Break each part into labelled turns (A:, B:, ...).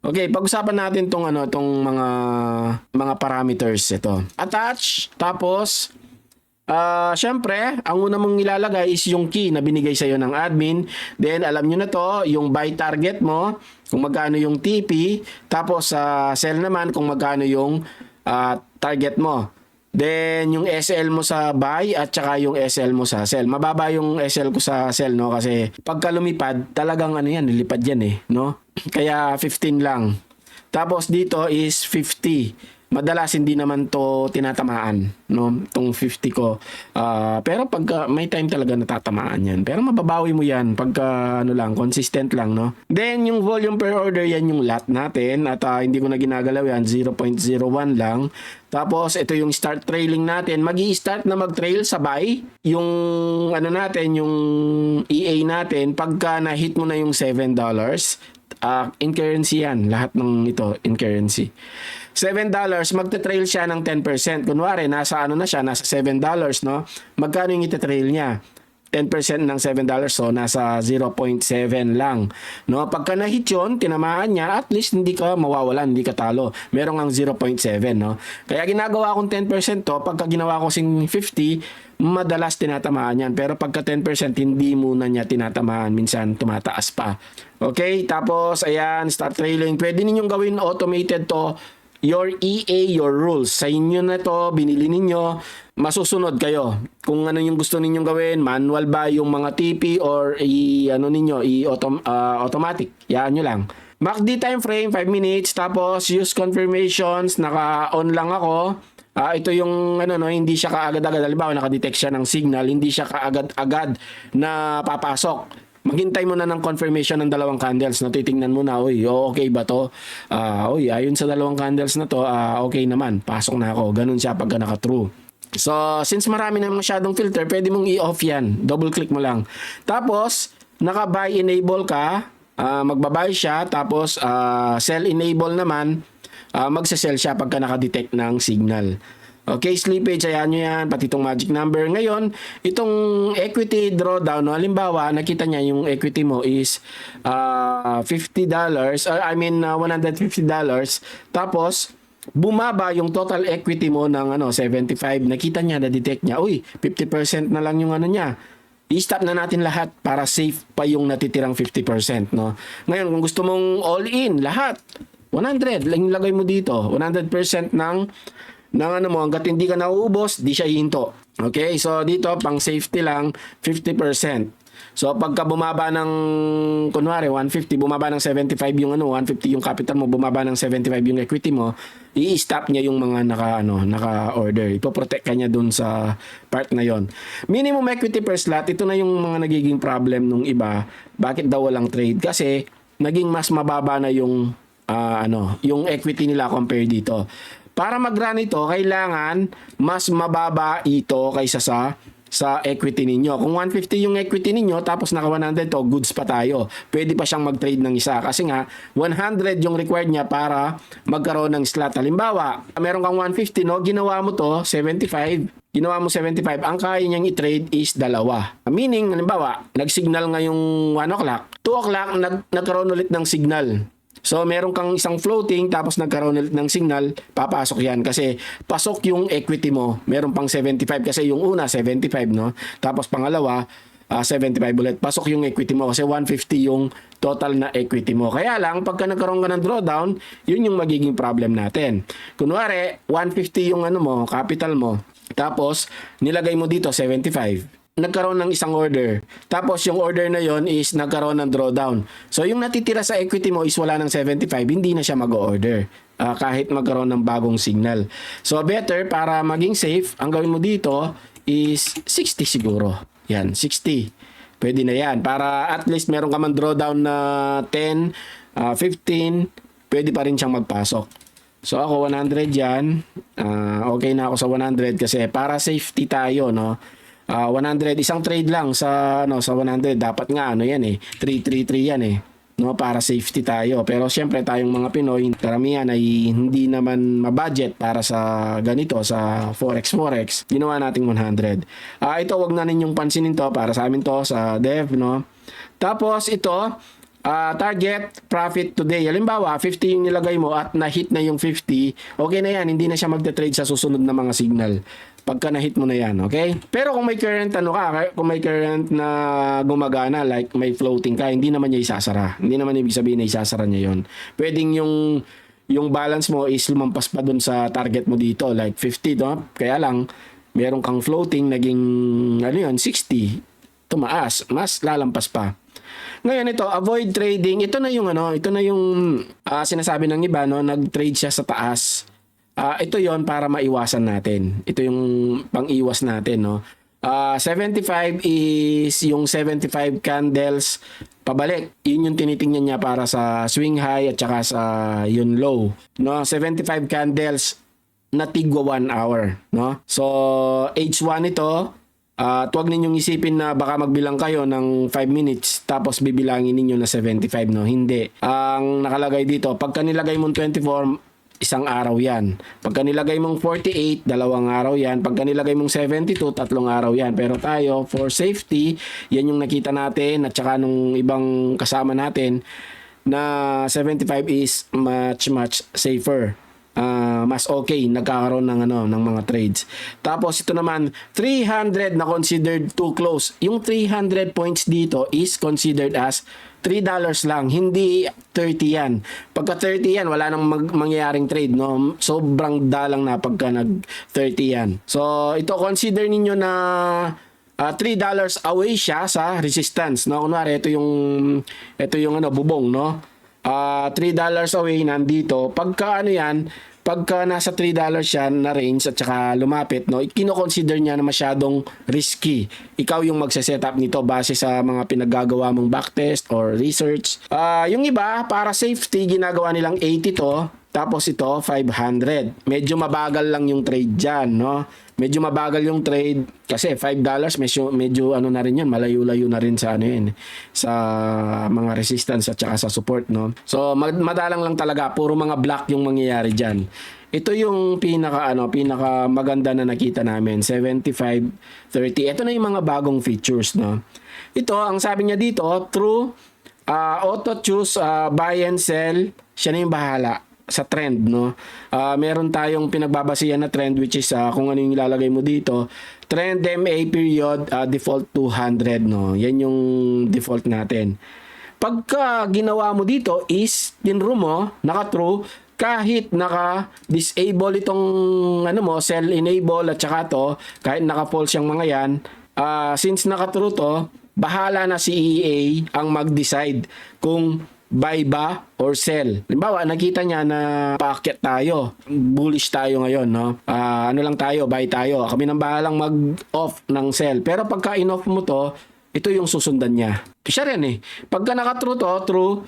A: Okay, pag-usapan natin tong tong mga parameters ito. Attach, tapos syempre, ang una mong ilalagay is yung key na binigay sa iyo ng admin. Then alam niyo na to, yung buy target mo, kung magkano yung TP, tapos sa sell naman kung magkano yung target mo. Then yung SL mo sa buy at saka yung SL mo sa sell. Mababa yung SL ko sa sell, no, kasi pagka lumipad, talagang nilipad yan no. Kaya 15 lang. Tapos dito is 50. Madalas hindi naman to tinatamaan, no? Tong 50 ko. Pero pagka may time talaga natatamaan yan. Pero mababawi mo yan pagka consistent lang, no? Then yung volume per order, yan yung lot natin at hindi ko na ginagalaw yan, 0.01 lang. Tapos ito yung start trailing natin. Magi-start na mag-trail sa buy. Yung natin, yung EA natin, pagka na-hit mo na yung $7, in currency yan. Lahat ng ito in currency. $7, magte-trail siya ng 10%. Kunwari, nasa na siya, nasa $7, no? Magkano yung ite-trail niya? 10% ng $7, so nasa 0.7 lang, no? Pagka na-hit yun, tinamaan niya, at least hindi ka mawawalan, hindi ka talo. Meron ang 0.7, no? Kaya ginagawa akong 10% to, pagka ginawa ko sing 50, madalas tinatamaan yan. Pero pagka 10%, hindi muna niya tinatamaan. Minsan, tumataas pa. Okay? Tapos, ayan, start trailing. Pwede ninyong gawin automated to. Your EA, your rules. Sa inyo na to, binili ninyo, masusunod kayo. Kung ano yung gusto ninyong gawin, manual ba yung mga TP or automatic. Yan nyo lang. MACD time frame, 5 minutes. Tapos, use confirmations. Naka-on lang ako. Ito yung hindi siya kaagad-agad. Halimbawa, nakadetect siya ng signal. Hindi siya kaagad-agad na papasok. Maghintay mo na ng confirmation ng dalawang candles na titingnan mo na, okay ba to? Ayon sa dalawang candles na to, okay naman, pasok na ako. Ganun siya pagka naka-true. So, since marami na masyadong filter, pwede mong i-off yan. Double click mo lang. Tapos, naka-buy enable ka, magbabuy siya, tapos sell enable naman, magsa-sell siya pagka naka-detect ng signal. Okay, slippage, ayan nyo yan, pati itong magic number. Ngayon, itong equity drawdown, no, halimbawa, nakita niya yung equity mo is $50, $150, tapos, bumaba yung total equity mo ng 75, nakita niya, na-detect niya, 50% na lang yung niya. I-stop na natin lahat para safe pa yung natitirang 50%, no? Ngayon, kung gusto mong all-in, lahat, 100, lagay mo dito, 100% ng hanggat hindi ka nauubos, di siya hihinto. Okay? So, dito, pang safety lang, 50%. So, pagka bumaba ng, kunwari, 150, bumaba ng 75 yung 150 yung capital mo, bumaba ng 75 yung equity mo, i-stop niya yung mga naka-order. Ipoprotect ka niya dun sa part na yon. Minimum equity per slot, ito na yung mga nagiging problem nung iba. Bakit daw walang trade? Kasi, naging mas mababa na yung, yung equity nila compare dito. Para mag-run ito, kailangan mas mababa ito kaysa sa equity ninyo. Kung 150 yung equity ninyo, tapos naka 100 to, goods pa tayo. Pwede pa siyang mag-trade ng isa. Kasi nga, 100 yung required niya para magkaroon ng slot. Halimbawa, meron kang 150, no? Ginawa mo to, 75. Ginawa mo 75. Ang kaya niyang i-trade is dalawa. Meaning, halimbawa, nag-signal ngayong 1 o'clock. 2 o'clock, nagkaroon ulit ng signal. So, meron kang isang floating tapos nagkaroon ulit ng signal, papasok yan kasi pasok yung equity mo. Meron pang 75 kasi yung una 75, no? Tapos pangalawa 75 ulit. Pasok yung equity mo kasi 150 yung total na equity mo. Kaya lang pagka nagkaroon ka ng drawdown, yun yung magiging problem natin. Kunwari 150 yung capital mo. Tapos nilagay mo dito 75. Nagkaroon ng isang order. Tapos yung order na yon is nagkaroon ng drawdown. So yung natitira sa equity mo is wala ng 75, hindi na siya mag-order. Kahit magkaroon ng bagong signal. So better para maging safe, ang gawin mo dito is 60 siguro. Yan, 60. Pwede na yan. Para at least meron ka man drawdown na 10, 15, pwede pa rin siyang magpasok. So ako 100 yan. Okay na ako sa 100 kasi para safety tayo, no? 100 isang trade lang sa 100 dapat nga 333 yan no, para safety tayo. Pero syempre tayong mga Pinoy, karamihan ay hindi naman ma-budget para sa ganito, sa forex. Ginawa nating 100. Ito wag na ninyong pansinin to, para sa amin to sa dev, no. Tapos ito Target profit today. Halimbawa, 50 yung nilagay mo at na-hit na yung 50, okay na yan. Hindi na siya magte-trade sa susunod na mga signal. Pagka na-hit mo na yan, okay? Pero kung may current kung may current na gumagana, like may floating ka, hindi naman niya isasara. Hindi naman ibig sabihin na isasara niya yon. Pwedeng yung balance mo is lumampas pa dun sa target mo dito, like 50, no? Kaya lang, meron kang floating, naging, 60. Tumaas, mas lalampas pa. Ngayon ito, avoid trading. Ito na yung sinasabi ng iba, no, nag-trade siya sa taas. Ito 'yon para maiwasan natin. Ito yung pang-iwas natin, no. 75 is yung 75 candles pabalik. Yun yung tinitingnan niya para sa swing high at saka sa yun low, no. 75 candles na tigwa 1 hour, no. So H1 ito. Huwag ninyong isipin na baka magbilang kayo ng 5 minutes tapos bibilangin ninyo na 75, no? Hindi. Ang nakalagay dito, pagka nilagay mong 24, isang araw yan. Pagka nilagay mong 48, 2 araw yan. Pagka nilagay mong 72, 3 araw yan. Pero tayo, for safety, yan yung nakita natin at saka nung ibang kasama natin na 75 is much safer. Mas okay, nagkakaroon ng mga trades. Tapos ito naman 300 na considered too close. Yung 300 points dito is considered as $3 lang, hindi 30 yan. Pagka 30 yan, wala nang mangyayaring trade, no? Sobrang dalang na pagka nag 30 yan. So ito, consider ninyo na $3 away siya sa resistance, no? Kunwari ito yung bubong, no? $3 away nandito. Pagka pagka nasa $3 siya na range at saka lumapit, no, kino-consider niya na masyadong risky. Ikaw yung magse-setup nito base sa mga pinaggagawa mong backtest or research. Yung iba, para safety, ginagawa nilang 80 to, tapos ito 500. Medyo mabagal lang yung trade dyan, no? Medyo mabagal yung trade kasi $5 medyo na rin yan, malayo-layo na rin sa sa mga resistance at saka sa support, no. So madalang lang talaga, puro mga block yung mangyayari diyan. Ito yung pinaka maganda na nakita namin, 75-30. Ito na yung mga bagong features, no. Ito, ang sabi niya dito, true auto choose buy and sell, siya na yung bahala sa trend, no. Meron tayong pinagbabasihan na trend which is kung ano yung ilalagay mo dito, trend MA period default 200, no. Yan yung default natin. Pagka ginawa mo dito is tinro mo, naka-true, kahit naka-disable itong sell enable at saka to, kahit naka-false yung mga yan, since naka-true to, bahala na si EA ang mag-decide kung buy ba or sell. Halimbawa, nakita niya na paakyat tayo, bullish tayo ngayon, no? Lang tayo, buy tayo. Kami nang bahalang mag-off ng sell. Pero pagka in-off mo to, ito yung susundan niya. Siya rin eh. Pagka naka-true to, true,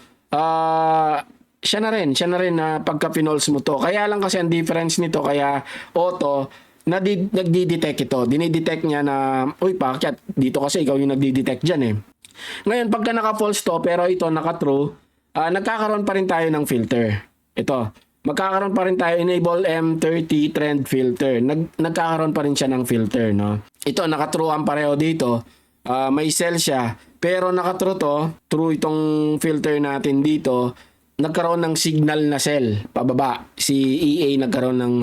A: siya na rin na pagka pinols mo to. Kaya lang kasi ang difference nito, kaya auto, nagdi-detect ito. Dinidetect niya na, uy, paakyat. Dito kasi ikaw yung nagdi-detect dyan eh. Ngayon, pagka naka-false to, pero ito naka-true, nagkakaroon pa rin tayo ng filter. Ito, magkakaroon pa rin tayo enable M30 trend filter. Nagkakaroon pa rin siya ng filter, no. Ito naka-true ang pareho dito. May sell siya, pero naka-true to, true itong filter natin dito. Nagkaroon ng signal na sell pababa. Si EA nagkaroon ng,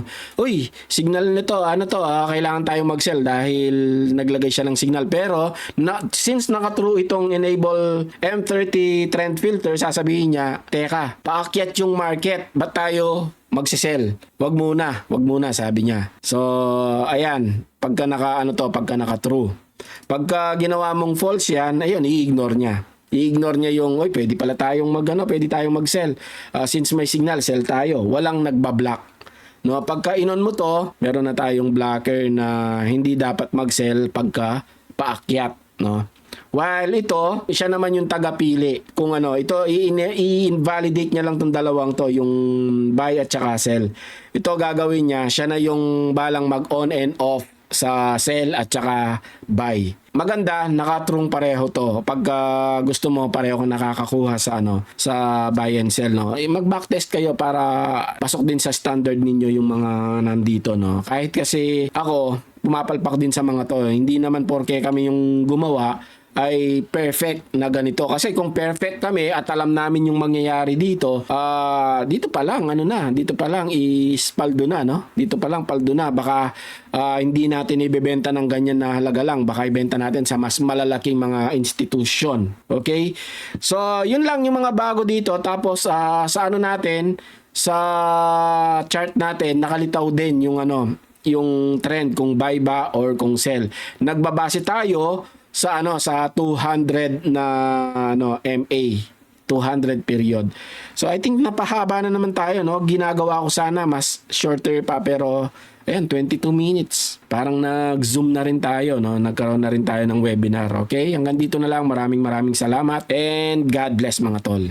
A: uy, signal nito, kailangan tayong mag-sell dahil naglagay siya ng signal. Pero since naka-true itong enable M30 trend filter, sasabihin niya, teka, paakyat yung market, ba't tayo magsisell? Wag muna, sabi niya. So ayan, pagka naka-true. Pagka ginawa mong false yan, ayun, i-ignore niya yung, oy, pwede tayong mag-sell. Since may signal, sell tayo. Walang nagbablock. No, pagka inon mo to, meron na tayong blocker na hindi dapat mag-sell pagka paakyat, no. While ito, siya naman yung tagapili. Kung ito i-invalidate niya lang tong dalawang to, yung buy at saka sell. Ito gagawin niya, siya na yung balang mag-on and off sa sell at saka buy. Maganda, nakatrong pareho to. Pag gusto mo pareho kung nakakakuha sa sa buy and sell, no. Mag-backtest kayo para pasok din sa standard ninyo yung mga nandito, no. Kahit kasi ako pumapalpak din sa mga to. Hindi naman porke kami yung gumawa, ay perfect na ganito. Kasi kung perfect kami at alam namin yung mangyayari dito, dito pa lang, dito pa lang ispaldo na, no? Dito pa lang paldo na. Baka hindi natin ibebenta ng ganyan na halaga lang. Baka ibenta natin sa mas malalaking mga institusyon. Okay? So, yun lang yung mga bago dito. Tapos, sa ano natin, sa chart natin, nakalitaw din yung yung trend kung buy ba or kung sell. Nagbabase tayo sa sa 200 na MA, 200 period. So I think napahaba na naman tayo, no. Ginagawa ko sana mas shorter pa, pero ayan, 22 minutes. Parang nag-zoom na rin tayo, no. Nagkaroon na rin tayo ng webinar. Okay? Hanggang dito na lang. Maraming salamat and God bless mga tol.